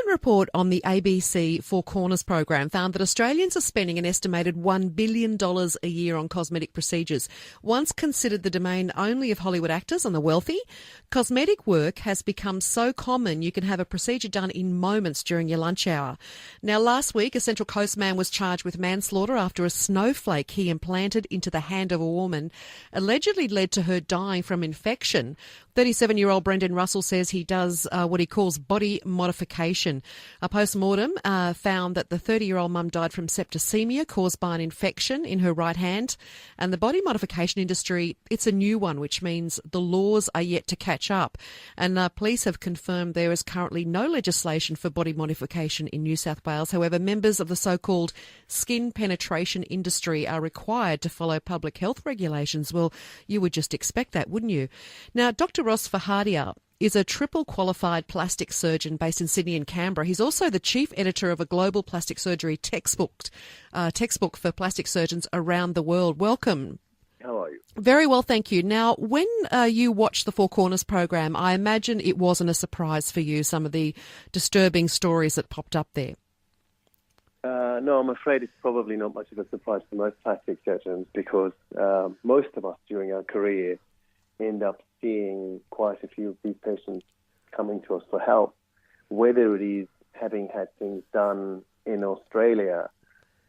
recent report on the ABC Four Corners program found that Australians are spending an estimated $1 billion a year on cosmetic procedures. Once considered the domain only of Hollywood actors and the wealthy, cosmetic work has become so common you can have a procedure done in moments during your lunch hour. Now, last week, a Central Coast man was charged with manslaughter after a snowflake he implanted into the hand of a woman allegedly led to her dying from infection. 37-year-old Brendan Russell says he does what he calls body modification. A post-mortem found that the 30-year-old mum died from septicemia caused by an infection in her right hand. And the body modification industry, it's a new one, which means the laws are yet to catch up. And police have confirmed there is currently no legislation for body modification in New South Wales. However, members of the so-called skin penetration industry are required to follow public health regulations. Well, you would just expect that, wouldn't you? Now, Dr. Ross Fahadia is a triple qualified plastic surgeon based in Sydney and Canberra. He's also the chief editor of a global plastic surgery textbook for plastic surgeons around the world. Welcome. How are you? Very well, thank you. Now, when you watched the Four Corners program, I imagine it wasn't a surprise for you, some of the disturbing stories that popped up there. No, I'm afraid it's probably not much of a surprise for most plastic surgeons because most of us during our career end up seeing quite a few of these patients coming to us for help, whether it is having had things done in Australia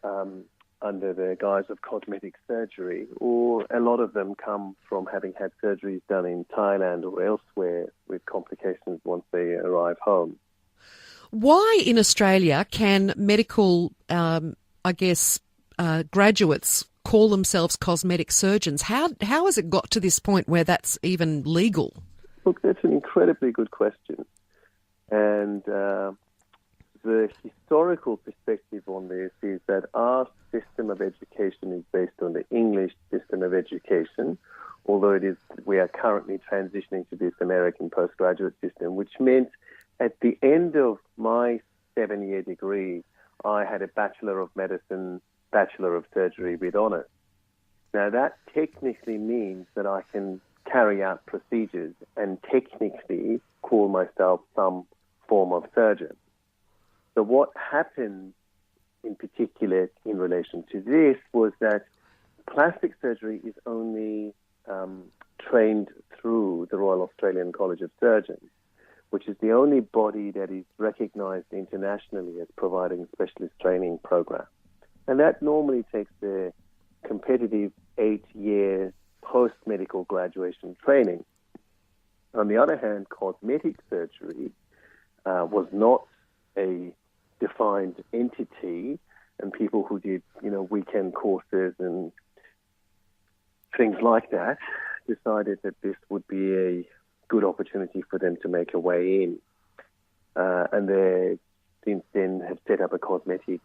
under the guise of cosmetic surgery, or a lot of them come from having had surgeries done in Thailand or elsewhere with complications once they arrive home. Why in Australia can medical, graduates call themselves cosmetic surgeons? How has it got to this point where that's even legal? Look, that's an incredibly good question. And the historical perspective on this is that our system of education is based on the English system of education, although we are currently transitioning to this American postgraduate system, which meant at the end of my 7-year degree, I had a Bachelor of Medicine, Bachelor of Surgery with honours. Now, that technically means that I can carry out procedures and technically call myself some form of surgeon. So what happened in particular in relation to this was that plastic surgery is only trained through the Royal Australian College of Surgeons, which is the only body that is recognised internationally as providing a specialist training program. And that normally takes the competitive 8-year post-medical graduation training. On the other hand, cosmetic surgery was not a defined entity, and people who did, weekend courses and things like that decided that this would be a good opportunity for them to make a way in. And they, since then, have set up a cosmetic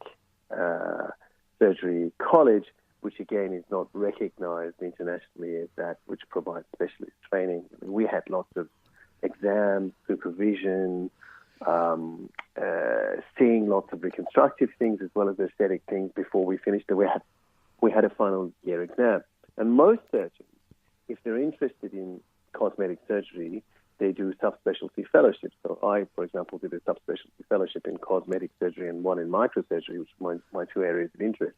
surgery college, which again is not recognized internationally as that which provides specialist training. We had lots of exams, supervision, seeing lots of reconstructive things as well as aesthetic things before we finished. We had a final year exam. And most surgeons, if they're interested in cosmetic surgery, they do subspecialty fellowships. So I, for example, did a subspecialty fellowship in cosmetic surgery and one in microsurgery, which are my two areas of interest,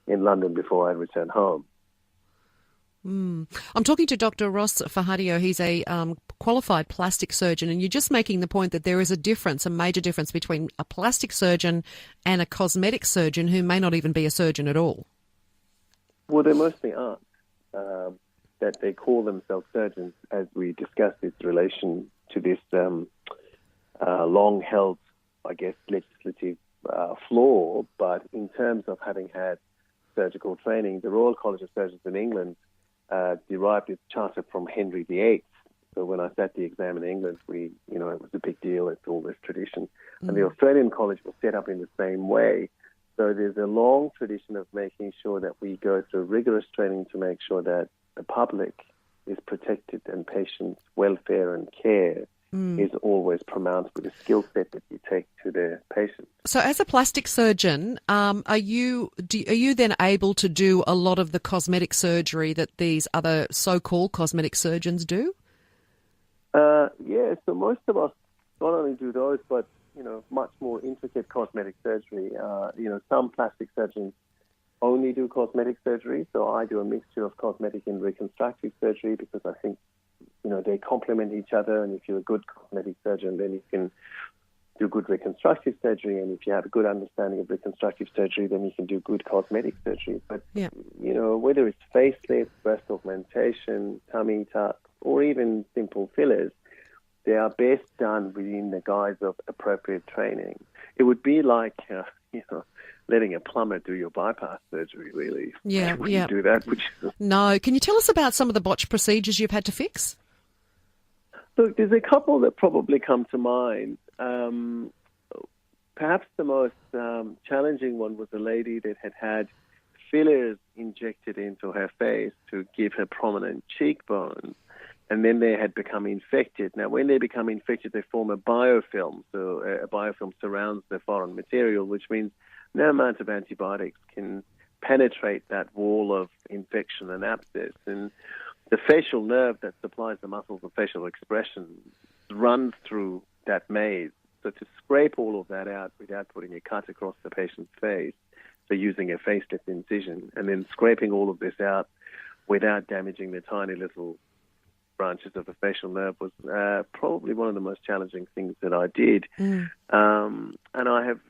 in London before I returned home. I'm talking to Dr. Ross Fahadia. He's a qualified plastic surgeon, and you're just making the point that there is a major difference between a plastic surgeon and a cosmetic surgeon who may not even be a surgeon at all. Well, they mostly aren't. That they call themselves surgeons, as we discussed its relation to this long-held, legislative flaw. But in terms of having had surgical training, the Royal College of Surgeons in England derived its charter from Henry VIII. So when I sat the exam in England, it was a big deal. It's all this tradition. And the Australian College was set up in the same way. So there's a long tradition of making sure that we go through rigorous training to make sure that the public is protected and patients' welfare and care is always pronounced with the skill set that you take to the patient. So as a plastic surgeon, are you then able to do a lot of the cosmetic surgery that these other so-called cosmetic surgeons do? Yeah, so most of us not only do those, but much more intricate cosmetic surgery. Some plastic surgeons only do cosmetic surgery, so I do a mixture of cosmetic and reconstructive surgery because I think, they complement each other, and if you're a good cosmetic surgeon, then you can do good reconstructive surgery, and if you have a good understanding of reconstructive surgery, then you can do good cosmetic surgery. But, whether it's facelift, breast augmentation, tummy tuck, or even simple fillers, they are best done within the guise of appropriate training. It would be like, letting a plumber do your bypass surgery, really. Yeah, You do that. No. Can you tell us about some of the botched procedures you've had to fix? Look, there's a couple that probably come to mind. Perhaps the most challenging one was a lady that had fillers injected into her face to give her prominent cheekbones, and then they had become infected. Now, when they become infected, they form a biofilm. So a biofilm surrounds the foreign material, which means no amount of antibiotics can penetrate that wall of infection and abscess. And the facial nerve that supplies the muscles of facial expression runs through that maze. So to scrape all of that out without putting a cut across the patient's face, so using a facelift incision, and then scraping all of this out without damaging the tiny little branches of the facial nerve was probably one of the most challenging things that I did. And I have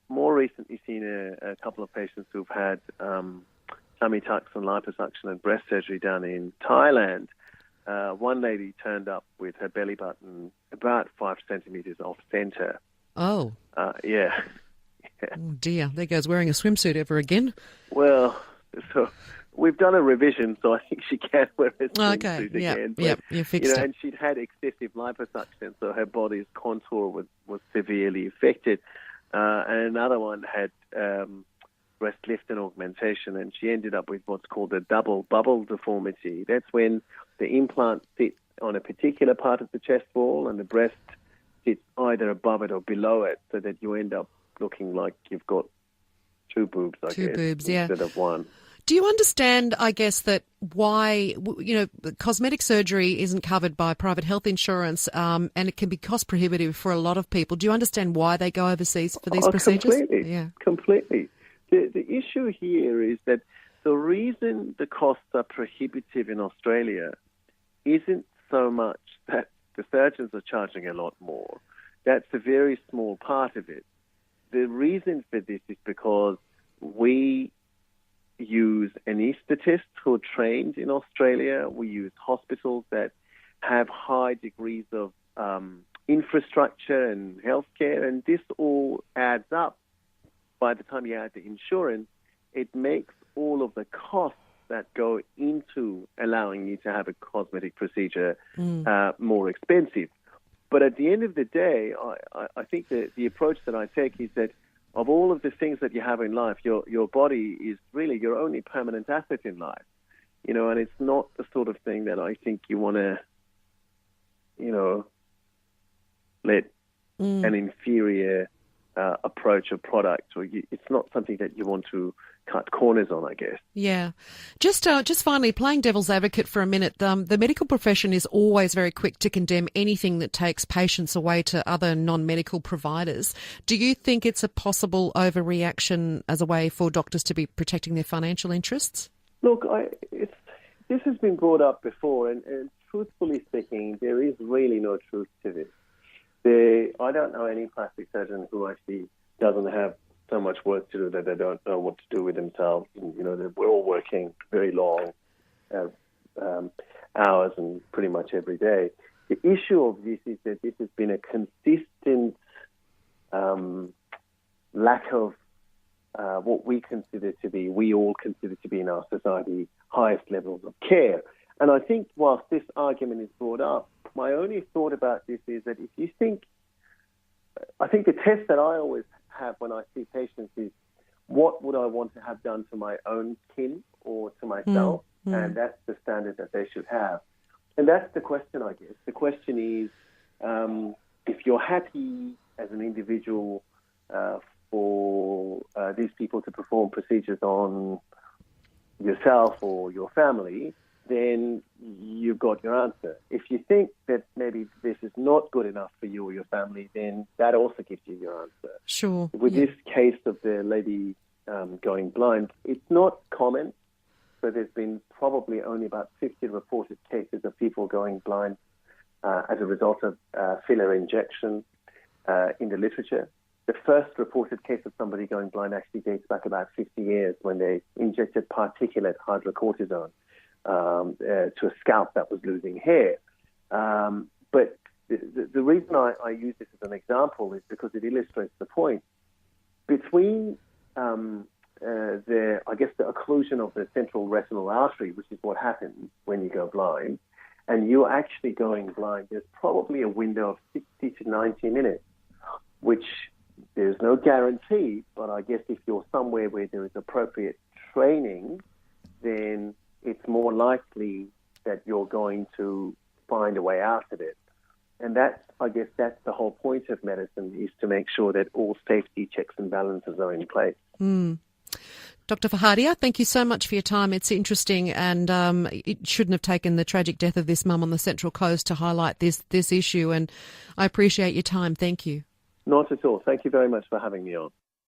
more recently seen a couple of patients who've had tummy tucks and liposuction and breast surgery done in Thailand. One lady turned up with her belly button about 5 centimetres off centre. Oh. Yeah. Oh, dear. There goes wearing a swimsuit ever again. Well, so we've done a revision, so I think she can wear a swimsuit again. But, you fixed it. And she'd had excessive liposuction, so her body's contour was severely affected. And another one had breast lift and augmentation, and she ended up with what's called a double bubble deformity. That's when the implant sits on a particular part of the chest wall and the breast sits either above it or below it, so that you end up looking like you've got two boobs, instead of one. Do you understand, I guess, that why, cosmetic surgery isn't covered by private health insurance and it can be cost prohibitive for a lot of people? Do you understand why they go overseas for these procedures? Completely. Yeah. Completely. The issue here is that the reason the costs are prohibitive in Australia isn't so much that the surgeons are charging a lot more. That's a very small part of it. The reason for this is because we use anaesthetists who are trained in Australia. We use hospitals that have high degrees of infrastructure and healthcare, and this all adds up. By the time you add the insurance, it makes all of the costs that go into allowing you to have a cosmetic procedure more expensive. But at the end of the day, I think that the approach that I take is that of all of the things that you have in life, your body is really your only permanent asset in life. And it's not the sort of thing that I think you want to, let an inferior approach or product, or it's not something that you want to cut corners on, I guess. Yeah. Just finally, playing devil's advocate for a minute, the medical profession is always very quick to condemn anything that takes patients away to other non-medical providers. Do you think it's a possible overreaction as a way for doctors to be protecting their financial interests? Look, this has been brought up before, and truthfully speaking, there is really no truth to this. I don't know any plastic surgeon who actually doesn't have so much work to do that they don't know what to do with themselves. And, we're all working very long hours and pretty much every day. The issue of this is that this has been a consistent lack of what we all consider to be in our society, highest levels of care. And I think whilst this argument is brought up, my only thought about this is that if you think, I think the test that I always have when I see patients is, what would I want to have done to my own kin or to myself? And that's the standard that they should have. And that's the question, I guess. The question is, if you're happy as an individual for these people to perform procedures on yourself or your family, then you've got your answer. If you think that maybe this is not good enough for you or your family, then that also gives you your answer. Sure. With this case of the lady going blind, it's not common. So there's been probably only about 50 reported cases of people going blind as a result of filler injection in the literature. The first reported case of somebody going blind actually dates back about 50 years when they injected particulate hydrocortisone to a scalp that was losing hair. But the reason I use this as an example is because it illustrates the point. Between the occlusion of the central retinal artery, which is what happens when you go blind, and you're actually going blind, there's probably a window of 60 to 90 minutes, which there's no guarantee, but I guess if you're somewhere where there is appropriate training, then it's more likely that you're going to find a way out of it. And that's the whole point of medicine, is to make sure that all safety checks and balances are in place. Dr. Fahadia, thank you so much for your time. It's interesting, and it shouldn't have taken the tragic death of this mum on the Central Coast to highlight this issue, and I appreciate your time. Thank you. Not at all. Thank you very much for having me on.